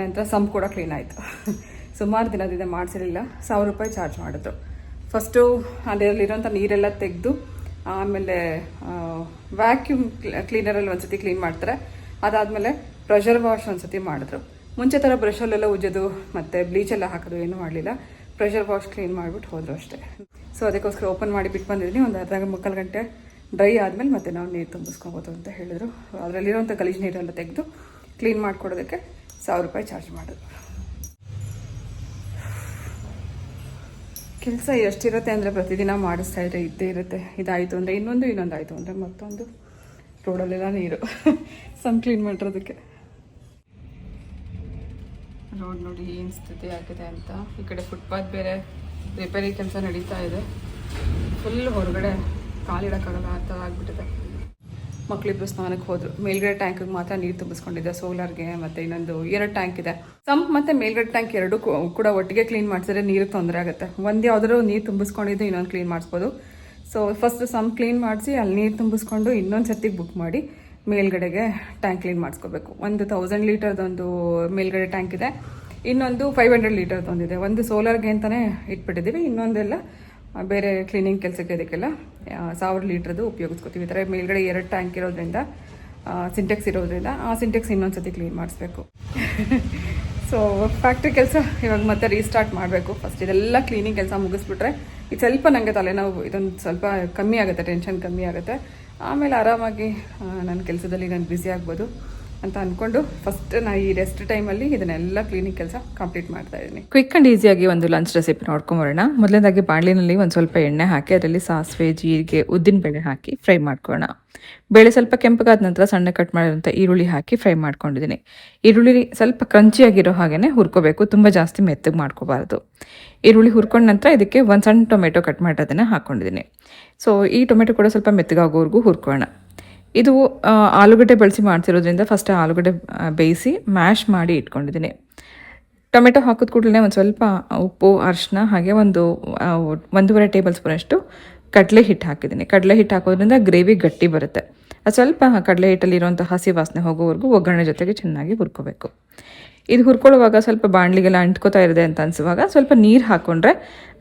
ನಂತರ ಸಂಪ್ ಕೂಡ ಕ್ಲೀನ್ ಆಯಿತು. ಸುಮಾರು ದಿನದಿಂದ ಮಾಡಿಸಿರಲಿಲ್ಲ. 1000 ರೂಪಾಯಿ ಚಾರ್ಜ್ ಮಾಡಿದ್ರು. ಫಸ್ಟು ಅದರಲ್ಲಿರೋಂಥ ನೀರೆಲ್ಲ ತೆಗೆದು ಆಮೇಲೆ ವ್ಯಾಕ್ಯೂಮ್ ಕ್ಲೀನರಲ್ಲಿ ಒಂದ್ಸತಿ ಕ್ಲೀನ್ ಮಾಡ್ತಾರೆ. ಅದಾದಮೇಲೆ ಪ್ರೆಷರ್ ವಾಶ್ ಒಂದ್ಸತಿ ಮಾಡಿದ್ರು. ಮುಂಚೆ ಥರ ಬ್ರಷಲ್ಲೆಲ್ಲ ಉಜ್ಜೋದು ಮತ್ತು ಬ್ಲೀಚೆಲ್ಲ ಹಾಕೋದು ಏನೂ ಮಾಡಲಿಲ್ಲ. ಪ್ರೆಷರ್ ವಾಶ್ ಕ್ಲೀನ್ ಮಾಡಿಬಿಟ್ಟು ಹೋದರು ಅಷ್ಟೇ. ಸೊ ಅದಕ್ಕೋಸ್ಕರ ಓಪನ್ ಮಾಡಿ ಬಿಟ್ಟು ಬಂದಿದ್ದೀನಿ. ಒಂದು ಅರ್ಧ ಮುಕ್ಕಾಲು ಗಂಟೆ ಡ್ರೈ ಆದಮೇಲೆ ಮತ್ತೆ ನಾವು ನೀರು ತುಂಬಿಸ್ಕೊಬೋದು ಅಂತ ಹೇಳಿದರು. ಅದರಲ್ಲಿರೋಂಥ ಗಲೀಜು ನೀರೆಲ್ಲ ತೆಗೆದು ಕ್ಲೀನ್ ಮಾಡಿಕೊಡೋದಕ್ಕೆ 1000 ರೂಪಾಯಿ ಚಾರ್ಜ್ ಮಾಡಿದ್ರು. ಕೆಲಸ ಎಷ್ಟಿರುತ್ತೆ ಅಂದರೆ ಪ್ರತಿದಿನ ಮಾಡಿಸ್ತಾ ಇದ್ದರೆ ಇದ್ದೇ ಇರುತ್ತೆ. ಇದಾಯಿತು ಅಂದರೆ ಇನ್ನೊಂದಾಯಿತು ಅಂದರೆ ಮತ್ತೊಂದು. ರೋಡಲ್ಲೆಲ್ಲ ನೀರು ಸಂಪ್ ಕ್ಲೀನ್ ಮಾಡಿರೋದಕ್ಕೆ. ರೋಡ್ ನೋಡಿ ಏನು ಸ್ಥಿತಿ ಆಗಿದೆ ಅಂತ. ಈ ಕಡೆ ಫುಟ್ಪಾತ್ ಬೇರೆ ರಿಪೇರಿ ಕೆಲಸ ನಡೀತಾ ಇದೆ. ಫುಲ್ ಹೊರಗಡೆ ಕಾಲಿಡೋಕ್ಕಾಗಲ್ಲ ಆ ಥರ ಆಗಿಬಿಟ್ಟಿದೆ. ಮಕ್ಕಳಿಬ್ಬರು ಸ್ನಾನಕ್ಕೆ ಹೋದರು. ಮೇಲ್ಗಡೆ ಟ್ಯಾಂಕಿಗೆ ಮಾತ್ರ ನೀರು ತುಂಬಿಸ್ಕೊಂಡಿದ್ದೆ, ಸೋಲಾರ್ಗೆ. ಮತ್ತು ಇನ್ನೊಂದು 2 ಟ್ಯಾಂಕ್ ಇದೆ. ಸಂಪ್ ಮತ್ತು ಮೇಲ್ಗಡೆ ಟ್ಯಾಂಕ್ 2 ಕೂಡ ಒಟ್ಟಿಗೆ ಕ್ಲೀನ್ ಮಾಡಿಸಿದ್ರೆ ನೀರಿಗೆ ತೊಂದರೆ ಆಗುತ್ತೆ. ಒಂದು ಯಾವುದಾದ್ರು ನೀರು ತುಂಬಿಸ್ಕೊಂಡಿದ್ದು ಇನ್ನೊಂದು ಕ್ಲೀನ್ ಮಾಡಿಸ್ಬೋದು. ಸೊ ಫಸ್ಟ್ ಸಂಪ್ ಕ್ಲೀನ್ ಮಾಡಿಸಿ ಅಲ್ಲಿ ನೀರು ತುಂಬಿಸ್ಕೊಂಡು ಇನ್ನೊಂದು ಸರ್ತಿಗೆ ಬುಕ್ ಮಾಡಿ ಮೇಲ್ಗಡೆಗೆ ಟ್ಯಾಂಕ್ ಕ್ಲೀನ್ ಮಾಡಿಸ್ಕೋಬೇಕು. ಒಂದು 1000 ಲೀಟರ್ದೊಂದು ಮೇಲ್ಗಡೆ ಟ್ಯಾಂಕ್ ಇದೆ, ಇನ್ನೊಂದು 500 ಲೀಟರ್ದೊಂದಿದೆ. ಒಂದು ಸೋಲಾರ್ಗೆ ಅಂತಲೇ ಇಟ್ಬಿಟ್ಟಿದ್ದೀವಿ, ಇನ್ನೊಂದೆಲ್ಲ ಬೇರೆ ಕ್ಲೀನಿಂಗ್ ಕೆಲಸಕ್ಕೆ ಅದಕ್ಕೆಲ್ಲ 1000 ಲೀಟ್ರದ್ದು ಉಪಯೋಗಿಸ್ಕೋತೀವಿ. ಈ ಥರ ಮೇಲ್ಗಡೆ 2 ಟ್ಯಾಂಕ್ ಇರೋದ್ರಿಂದ, ಸಿಂಟೆಕ್ಸ್ ಇರೋದ್ರಿಂದ ಆ ಸಿಂಟೆಕ್ಸ್ ಇನ್ನೊಂದು ಕ್ಲೀನ್ ಮಾಡಿಸ್ಬೇಕು. ಸೊ ಫ್ಯಾಕ್ಟ್ರಿ ಕೆಲಸ ಇವಾಗ ಮತ್ತೆ ರೀಸ್ಟಾರ್ಟ್ ಮಾಡಬೇಕು. ಫಸ್ಟ್ ಇದೆಲ್ಲ ಕ್ಲೀನಿಂಗ್ ಕೆಲಸ ಮುಗಿಸ್ಬಿಟ್ರೆ ಇದು ಸ್ವಲ್ಪ ನನಗೆ ತಲೆನೋವು, ಇದೊಂದು ಸ್ವಲ್ಪ ಕಮ್ಮಿ ಆಗುತ್ತೆ, ಟೆನ್ಷನ್ ಕಮ್ಮಿ ಆಗುತ್ತೆ. ಆಮೇಲೆ ಆರಾಮಾಗಿ ನನ್ನ ಕೆಲಸದಲ್ಲಿ ನಾನು ಬ್ಯುಸಿ ಆಗ್ಬೋದು ಅಂತ ಅಂದ್ಕೊಂಡು ಫಸ್ಟ್ ನಾನು ಈ ರೆಸ್ಟ್ ಟೈಮಲ್ಲಿ ಇದನ್ನೆಲ್ಲ ಕ್ಲೀನಿಂಗ್ ಕೆಲಸ ಕಂಪ್ಲೀಟ್ ಮಾಡ್ತಾ ಇದ್ದೀನಿ. ಕ್ವಿಕ್ ಆ್ಯಂಡ್ ಈಸಿಯಾಗಿ ಒಂದು ಲಂಚ್ ರೆಸಿಪಿ ನೋಡ್ಕೊಂಬರೋಣ. ಮೊದಲನೇದಾಗಿ ಬಾಣಲಿನಲ್ಲಿ ಒಂದು ಸ್ವಲ್ಪ ಎಣ್ಣೆ ಹಾಕಿ ಅದರಲ್ಲಿ ಸಾಸಿವೆ, ಜೀರಿಗೆ, ಉದ್ದಿನ ಬೇಳೆ ಹಾಕಿ ಫ್ರೈ ಮಾಡ್ಕೊಳ್ಳೋಣ. ಬೇಳೆ ಸ್ವಲ್ಪ ಕೆಂಪಗಾದ ನಂತರ ಸಣ್ಣ ಕಟ್ ಮಾಡಿರೋಂಥ ಈರುಳ್ಳಿ ಹಾಕಿ ಫ್ರೈ ಮಾಡ್ಕೊಂಡಿದ್ದೀನಿ. ಈರುಳ್ಳಿ ಸ್ವಲ್ಪ ಕ್ರಂಚಿಯಾಗಿರೋ ಹಾಗೆಯೇ ಹುರ್ಕೋಬೇಕು, ತುಂಬ ಜಾಸ್ತಿ ಮೆತ್ತಗೆ ಮಾಡ್ಕೋಬಾರ್ದು. ಈರುಳ್ಳಿ ಹುರ್ಕೊಂಡ ನಂತರ ಇದಕ್ಕೆ ಒಂದು ಸಣ್ಣ ಟೊಮೆಟೊ ಕಟ್ ಮಾಡೋದನ್ನು ಹಾಕ್ಕೊಂಡಿದ್ದೀನಿ. ಸೊ ಈ ಟೊಮೆಟೊ ಕೂಡ ಸ್ವಲ್ಪ ಮೆತ್ತಗಾಗೋವರೆಗೂ ಹುರ್ಕೊಳ್ಳೋಣ. ಇದು ಆಲೂಗಡ್ಡೆ ಬಳಸಿ ಮಾಡ್ತಿರೋದ್ರಿಂದ ಫಸ್ಟ್ ಆಲೂಗಡ್ಡೆ ಬೇಯಿಸಿ ಮ್ಯಾಶ್ ಮಾಡಿ ಇಟ್ಕೊಂಡಿದ್ದೀನಿ. ಟೊಮೆಟೊ ಹಾಕಿದ ಕೂಡಲೇ ಒಂದು ಸ್ವಲ್ಪ ಉಪ್ಪು, ಅರಿಶಿನ, ಹಾಗೆ 1.5 ಟೇಬಲ್ ಸ್ಪೂನಷ್ಟು ಕಡಲೆ ಹಿಟ್ಟು ಹಾಕಿದ್ದೀನಿ. ಕಡಲೆ ಹಿಟ್ಟು ಹಾಕೋದ್ರಿಂದ ಗ್ರೇವಿ ಗಟ್ಟಿ ಬರುತ್ತೆ. ಅದು ಸ್ವಲ್ಪ ಕಡಲೆ ಹಿಟ್ಟಲ್ಲಿರುವಂಥ ಹಸಿ ವಾಸನೆ ಹೋಗೋವರೆಗೂ ಒಗ್ಗರಣೆ ಜೊತೆಗೆ ಚೆನ್ನಾಗಿ ಹುರ್ಕೋಬೇಕು. ಇದು ಹುರ್ಕೊಳ್ಳುವಾಗ ಸ್ವಲ್ಪ ಬಾಣಲಿಗೆಲ್ಲ ಅಂಟ್ಕೋತಾ ಇದೆ ಅಂತ ಅನಿಸುವಾಗ ಸ್ವಲ್ಪ ನೀರು ಹಾಕ್ಕೊಂಡ್ರೆ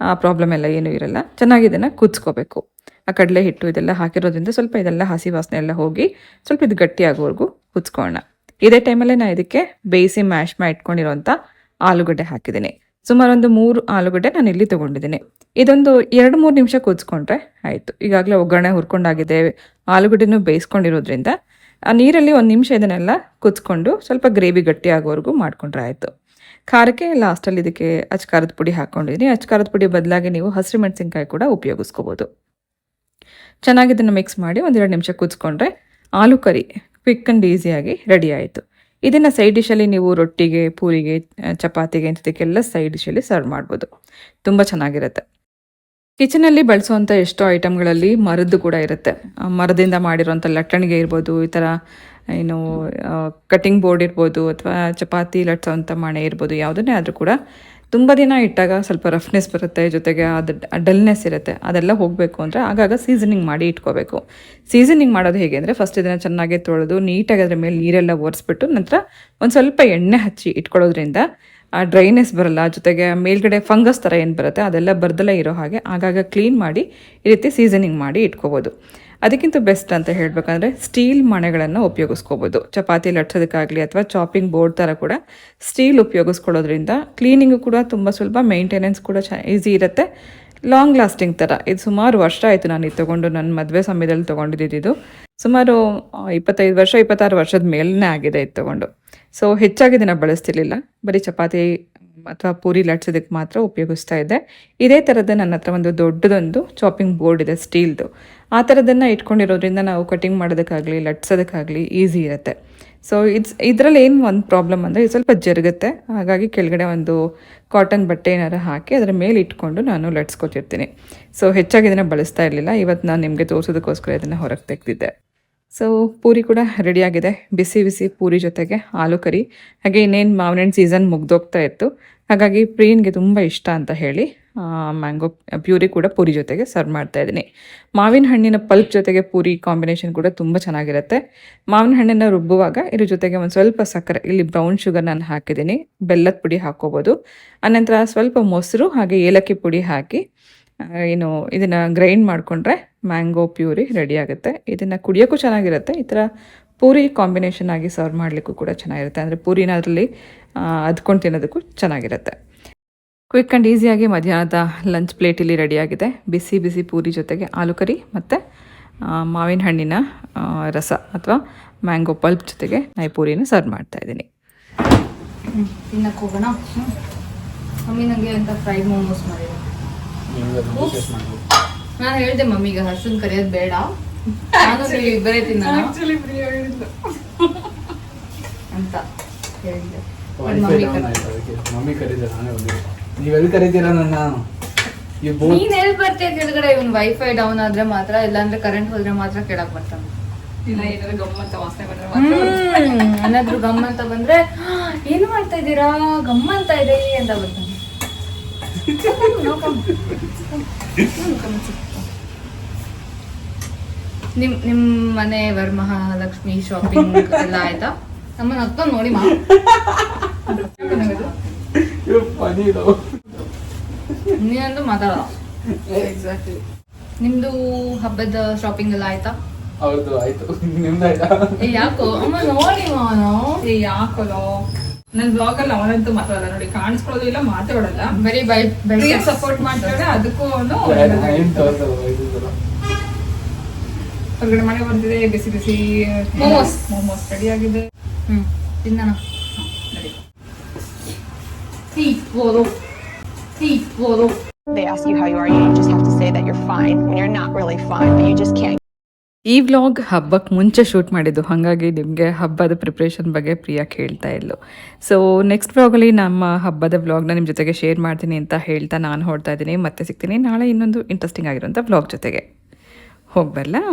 ಆ ಪ್ರಾಬ್ಲಮ್ ಎಲ್ಲ ಏನೂ ಇರಲ್ಲ. ಚೆನ್ನಾಗಿ ಇದನ್ನು ಕುದಿಸ್ಕೋಬೇಕು. ಆ ಕಡಲೆ ಹಿಟ್ಟು ಇದೆಲ್ಲ ಹಾಕಿರೋದ್ರಿಂದ ಸ್ವಲ್ಪ ಇದೆಲ್ಲ ಹಸಿ ವಾಸನೆ ಎಲ್ಲ ಹೋಗಿ ಸ್ವಲ್ಪ ಇದು ಗಟ್ಟಿ ಆಗೋವರೆಗೂ ಕುದಿಸ್ಕೊಳ್ಳೋಣ. ಇದೇ ಟೈಮಲ್ಲೇ ನಾನು ಇದಕ್ಕೆ ಬೇಯಿಸಿ ಮ್ಯಾಶ್ ಮಾಡಿ ಇಟ್ಕೊಂಡಿರೋಂಥ ಆಲೂಗಡ್ಡೆ ಹಾಕಿದ್ದೀನಿ. ಸುಮಾರು ಒಂದು 3 ಆಲೂಗಡ್ಡೆ ನಾನು ಇಲ್ಲಿ ತೊಗೊಂಡಿದ್ದೀನಿ. ಇದೊಂದು 2-3 ನಿಮಿಷ ಕುದಿಸ್ಕೊಂಡ್ರೆ ಆಯಿತು. ಈಗಾಗಲೇ ಒಗ್ಗರಣೆ ಹುರ್ಕೊಂಡಾಗಿದೆ, ಆಲೂಗಡ್ಡೆನೂ ಬೇಯಿಸ್ಕೊಂಡಿರೋದ್ರಿಂದ ಆ ನೀರಲ್ಲಿ 1 ನಿಮಿಷ ಇದನ್ನೆಲ್ಲ ಕುದಿಸ್ಕೊಂಡು ಸ್ವಲ್ಪ ಗ್ರೇವಿ ಗಟ್ಟಿ ಆಗೋವರೆಗೂ ಮಾಡ್ಕೊಂಡ್ರೆ ಆಯಿತು. ಖಾರಕ್ಕೆ ಲಾಸ್ಟಲ್ಲಿ ಇದಕ್ಕೆ ಅಚ್ಕಾರದ ಪುಡಿ ಹಾಕ್ಕೊಂಡಿದ್ದೀನಿ. ಅಚ್ಕಾರದ ಪುಡಿ ಬದಲಾಗಿ ನೀವು ಹಸಿರು ಮೆಣಸಿನ್ಕಾಯಿ ಕೂಡ ಉಪಯೋಗಿಸ್ಕೋಬೋದು. ಚೆನ್ನಾಗಿ ಇದನ್ನು ಮಿಕ್ಸ್ ಮಾಡಿ 1-2 ನಿಮಿಷ ಕುದಿಸ್ಕೊಂಡ್ರೆ ಆಲೂ ಕರಿ ಕ್ವಿಕ್ ಆ್ಯಂಡ್ ಈಸಿಯಾಗಿ ರೆಡಿ ಆಯಿತು. ಇದನ್ನು ಸೈಡ್ ಡಿಶಲ್ಲಿ ನೀವು ರೊಟ್ಟಿಗೆ, ಪೂರಿಗೆ, ಚಪಾತಿಗೆ ಇಂಥದಕ್ಕೆಲ್ಲ ಸೈಡ್ ಡಿಶಲ್ಲಿ ಸರ್ವ್ ಮಾಡ್ಬೋದು. ತುಂಬ ಚೆನ್ನಾಗಿರುತ್ತೆ. ಕಿಚನಲ್ಲಿ ಬಳಸುವಂಥ ಎಷ್ಟೋ ಐಟಮ್ಗಳಲ್ಲಿ ಮರದ್ದು ಕೂಡ ಇರುತ್ತೆ. ಮರದಿಂದ ಮಾಡಿರೋಂಥ ಲಟ್ಟಣಿಗೆ ಇರ್ಬೋದು, ಈ ಥರ ಏನು ಕಟಿಂಗ್ ಬೋರ್ಡ್ ಇರ್ಬೋದು, ಅಥವಾ ಚಪಾತಿ ಲಟ್ಸೋವಂಥ ಮಣೆ ಇರ್ಬೋದು, ಯಾವುದನ್ನೇ ಆದರೂ ಕೂಡ ತುಂಬ ದಿನ ಇಟ್ಟಾಗ ಸ್ವಲ್ಪ ರಫ್ನೆಸ್ ಬರುತ್ತೆ, ಜೊತೆಗೆ ಅದು ಡಲ್ನೆಸ್ ಇರುತ್ತೆ. ಅದೆಲ್ಲ ಹೋಗಬೇಕು ಅಂದರೆ ಆಗಾಗ ಸೀಸನಿಂಗ್ ಮಾಡಿ ಇಟ್ಕೋಬೇಕು. ಸೀಸನಿಂಗ್ ಮಾಡೋದು ಹೇಗೆ ಅಂದರೆ ಫಸ್ಟ್ ಇದನ್ನು ಚೆನ್ನಾಗಿ ತೊಳೆದು ನೀಟಾಗಿ ಅದರ ಮೇಲೆ ನೀರೆಲ್ಲ ಒರೆಸ್ಬಿಟ್ಟು ನಂತರ ಒಂದು ಸ್ವಲ್ಪ ಎಣ್ಣೆ ಹಚ್ಚಿ ಇಟ್ಕೊಳ್ಳೋದ್ರಿಂದ ಆ ಡ್ರೈನೆಸ್ ಬರಲ್ಲ, ಜೊತೆಗೆ ಮೇಲ್ಗಡೆ ಫಂಗಸ್ ಥರ ಏನು ಬರುತ್ತೆ ಅದೆಲ್ಲ ಬರ್ದಲೇ ಇರೋ ಹಾಗೆ ಆಗಾಗ ಕ್ಲೀನ್ ಮಾಡಿ ಈ ರೀತಿ ಸೀಸನಿಂಗ್ ಮಾಡಿ ಇಟ್ಕೋಬೋದು. ಅದಕ್ಕಿಂತ ಬೆಸ್ಟ್ ಅಂತ ಹೇಳಬೇಕಂದ್ರೆ ಸ್ಟೀಲ್ ಮಣೆಗಳನ್ನು ಉಪಯೋಗಿಸ್ಕೋಬೋದು. ಚಪಾತಿ ಲಟ್ಸೋದಕ್ಕಾಗಲಿ ಅಥವಾ ಚಾಪಿಂಗ್ ಬೋರ್ಡ್ ಥರ ಕೂಡ ಸ್ಟೀಲ್ ಉಪಯೋಗಿಸ್ಕೊಳ್ಳೋದ್ರಿಂದ ಕ್ಲೀನಿಂಗು ಕೂಡ ತುಂಬ ಸುಲಭ, ಮೇಂಟೆನೆನ್ಸ್ ಕೂಡ ಈಸಿ ಇರುತ್ತೆ, ಲಾಂಗ್ ಲಾಸ್ಟಿಂಗ್ ಥರ. ಇದು ಸುಮಾರು ವರ್ಷ ಆಯಿತು ನಾನು ಇದು ತೊಗೊಂಡು, ನನ್ನ ಮದುವೆ ಸಮಯದಲ್ಲಿ ತೊಗೊಂಡಿದ್ದು. ಸುಮಾರು 25 ವರ್ಷ 26 ವರ್ಷದ ಮೇಲೇ ಆಗಿದೆ ಇದು ತೊಗೊಂಡು. ಸೊ ಹೆಚ್ಚಾಗಿ ದಿನ ಬಳಸ್ತಿರ್ಲಿಲ್ಲ, ಬರೀ ಚಪಾತಿ ಅಥವಾ ಪೂರಿ ಲಟ್ಸೋದಕ್ಕೆ ಮಾತ್ರ ಉಪಯೋಗಿಸ್ತಾ ಇದ್ದೆ. ಇದೇ ಥರದ್ದು ನನ್ನ ಹತ್ರ ಒಂದು ದೊಡ್ಡದೊಂದು ಚಾಪಿಂಗ್ ಬೋರ್ಡ್ ಇದೆ ಸ್ಟೀಲ್ದು. ಆ ಥರದನ್ನು ಇಟ್ಕೊಂಡಿರೋದ್ರಿಂದ ನಾವು ಕಟಿಂಗ್ ಮಾಡೋದಕ್ಕಾಗಲಿ ಲಟ್ಸೋದಕ್ಕಾಗಲಿ ಈಸಿ ಇರುತ್ತೆ. ಸೊ ಇದರಲ್ಲಿ ಏನು ಒಂದು ಪ್ರಾಬ್ಲಮ್ ಅಂದರೆ ಇದು ಸ್ವಲ್ಪ ಜರುಗುತ್ತೆ, ಹಾಗಾಗಿ ಕೆಳಗಡೆ ಒಂದು ಕಾಟನ್ ಬಟ್ಟೆ ಏನಾರು ಹಾಕಿ ಅದರ ಮೇಲೆ ಇಟ್ಕೊಂಡು ನಾನು ಲಟ್ಸ್ಕೊತಿರ್ತೀನಿ. ಸೊ ಹೆಚ್ಚಾಗಿ ಇದನ್ನು ಬಳಸ್ತಾ ಇರಲಿಲ್ಲ, ಇವತ್ತು ನಾನು ನಿಮಗೆ ತೋರಿಸೋದಕ್ಕೋಸ್ಕರ ಇದನ್ನು ಹೊರಗೆ ತೆಗೆದಿದ್ದೆ. ಸೊ ಪೂರಿ ಕೂಡ ರೆಡಿಯಾಗಿದೆ, ಬಿಸಿ ಬಿಸಿ ಪೂರಿ ಜೊತೆಗೆ ಆಲೂ ಕರಿ. ಹಾಗೆ ಇನ್ನೇನು ಮಾವಿನ ಹಣ್ಣು ಸೀಸನ್ ಮುಗ್ದೋಗ್ತಾ ಇತ್ತು, ಹಾಗಾಗಿ ಪ್ರಿಯನ್ಗೆ ತುಂಬ ಇಷ್ಟ ಅಂತ ಹೇಳಿ ಮ್ಯಾಂಗೋ ಪ್ಯೂರಿ ಕೂಡ ಪೂರಿ ಜೊತೆಗೆ ಸರ್ವ್ ಮಾಡ್ತಾ ಇದ್ದೀನಿ. ಮಾವಿನ ಹಣ್ಣಿನ ಪಲ್ಪ್ ಜೊತೆಗೆ ಪೂರಿ ಕಾಂಬಿನೇಷನ್ ಕೂಡ ತುಂಬ ಚೆನ್ನಾಗಿರುತ್ತೆ. ಮಾವಿನ ಹಣ್ಣನ್ನು ರುಬ್ಬುವಾಗ ಇದ್ರ ಜೊತೆಗೆ ಒಂದು ಸ್ವಲ್ಪ ಸಕ್ಕರೆ, ಇಲ್ಲಿ ಬ್ರೌನ್ ಶುಗರ್ ನಾನು ಹಾಕಿದ್ದೀನಿ, ಬೆಲ್ಲದ ಪುಡಿ ಹಾಕ್ಕೋಬೋದು. ಆನಂತರ ಸ್ವಲ್ಪ ಮೊಸರು ಹಾಗೆ ಏಲಕ್ಕಿ ಪುಡಿ ಹಾಕಿ ಏನು ಇದನ್ನು ಗ್ರೈಂಡ್ ಮಾಡಿಕೊಂಡ್ರೆ ಮ್ಯಾಂಗೋ ಪ್ಯೂರಿ ರೆಡಿ ಆಗುತ್ತೆ. ಇದನ್ನು ಕುಡಿಯೋಕ್ಕೂ ಚೆನ್ನಾಗಿರುತ್ತೆ, ಈ ಥರ ಪೂರಿ ಕಾಂಬಿನೇಷನ್ ಆಗಿ ಸರ್ವ್ ಮಾಡಲಿಕ್ಕೂ ಕೂಡ ಚೆನ್ನಾಗಿರುತ್ತೆ. ಅಂದರೆ ಪೂರಿನ ಅದರಲ್ಲಿ ಅದ್ಕೊಂಡು ತಿನ್ನೋದಕ್ಕೂ ಚೆನ್ನಾಗಿರುತ್ತೆ. ಕ್ವಿಕ್ ಆ್ಯಂಡ್ ಈಸಿಯಾಗಿ ಮಧ್ಯಾಹ್ನದ ಲಂಚ್ ಪ್ಲೇಟಲ್ಲಿ ರೆಡಿಯಾಗಿದೆ. ಬಿಸಿ ಬಿಸಿ ಪೂರಿ ಜೊತೆಗೆ ಆಲೂ ಕರಿ ಮತ್ತು ಮಾವಿನ ಹಣ್ಣಿನ ರಸ ಅಥವಾ ಮ್ಯಾಂಗೋ ಪಲ್ಪ್ ಜೊತೆಗೆ ನಾನು ಪೂರಿನ ಸರ್ವ್ ಮಾಡ್ತಾಯಿದ್ದೀನಿ. ತಿನ್ನಕ್ಕೆ ಹೋಗೋಣ. ಮಮ್ಮಿ ನನಗೆ ಅಂತ ಫ್ರೈಡ್ ಮೋಮೋಸ್ ಮಾಡಿದೆ. ನಾನು ಹೇಳಿದೆ ಮಮ್ಮಿಗೆ ಹರ್ಷನ್ ಕರೆಯೋದು ಬೇಡ, ನಾನು ಇಬ್ಬರೇ ತಿನ್ನೋಣ ಅಂತ ಹೇಳಿದ್ದೆ. ಮಮ್ಮಿ ಕರೀತಾರೆ, ನಾನೇ ಬಂದಿದ್ದೆ. ನೀವೆಲ್ಲಿ ಕರೀತೀರಾ ನನ್ನ? ನೀನ್ ಎಲ್ಲಿ ಬರ್ತೀಯ ಕೆಳಗಡೆ? ಇವ್ನು ವೈಫೈ ಡೌನ್ ಆದ್ರೆ ಮಾತ್ರ, ಇಲ್ಲಾಂದ್ರೆ ಕರೆಂಟ್ ಹೋದ್ರೆ ಮಾತ್ರ ಕೆಳಕ್ ಬರ್ತಾನೆ. ಏನಾದ್ರು ಗಮ್ಮಂತ ಬಂದ್ರೆ ಏನು ಮಾಡ್ತಾ ಇದ್ದೀರಾ, ಗಮ್ಮಂತ ಇದೆ ಅಂತ ಬರ್ತಾನೆ. ನಿಮ್ ಮನೆ ವರಮಹಾಲಕ್ಷ್ಮಿ ಶಾಪಿಂಗ್ ಎಲ್ಲ ಆಯ್ತಾ? ನಮ್ಮನ್ನ ಹತ್ಕೊಂಡು ನೋಡಿ ಮಾ. ನೀನಂದು ಮಾತಾಡೋ. ಎಕ್ಸಾಕ್ಟ್ಲಿ. ನಿಮ್ದು ಹಬ್ಬದ ಶಾಪಿಂಗ್ ಎಲ್ಲ ಆಯ್ತಾ? ಹೌದು ಆಯ್ತು. ನಿಮ್ದಾಯ್ತಾ? ಯಾಕೋ ಅಮ್ಮ ನೋಡಿ ಮಾನು. ಯಾಕೋ ನನ್ನ ಬ್ಲಾಗ್ ಅಲ್ಲಿ ಅವನಂತೂ ಮಾತಾಡಲ್ಲ ನೋಡಿ, ಕಾಣಿಸ್ಕೊಳ್ಳೋದು ಇಲ್ಲ, ಮಾತಾಡಲ್ಲ, ಬರೀ ಸಪೋರ್ಟ್ ಮಾಡ್ತಾಳೆ. ಅದಕ್ಕೂ ಹೊರಗಡೆ ಮನೆ ಬಂದಿದೆ, ಬಿಸಿ ಬಿಸಿ ಮೋಮೋಸ್ ರೆಡಿ ಆಗಿದೆ. ತಿನ್ನೋಣ. They ask you how you are, you just have to say that you're fine when you're not really fine, but you just can't. ಈ ವ್ಲಾಗ್ ಹಬ್ಬಕ್ಕೆ ಮುಂಚೆ ಶೂಟ್ ಮಾಡಿದ್ದು, ಹಾಗಾಗಿ ನಿಮಗೆ ಹಬ್ಬದ ಪ್ರಿಪ್ರೇಷನ್ ಬಗ್ಗೆ ಪ್ರಿಯಾ ಕೇಳ್ತಾ ಇದ್ಲು. ಸೊ ನೆಕ್ಸ್ಟ್ ವ್ಲಾಗಲ್ಲಿ ನಮ್ಮ ಹಬ್ಬದ ವ್ಲಾಗ್ನ ನಿಮ್ಮ ಜೊತೆಗೆ ಶೇರ್ ಮಾಡ್ತೀನಿ ಅಂತ ಹೇಳ್ತಾ ನಾನು ಹೊರಡ್ತಾ ಇದ್ದೀನಿ. ಮತ್ತೆ ಸಿಗ್ತೀನಿ ನಾಳೆ ಇನ್ನೊಂದು ಇಂಟ್ರೆಸ್ಟಿಂಗ್ ಆಗಿರೋಂಥ ವ್ಲಾಗ್ ಜೊತೆಗೆ. ಹೋಗ್ಬರಲಾ?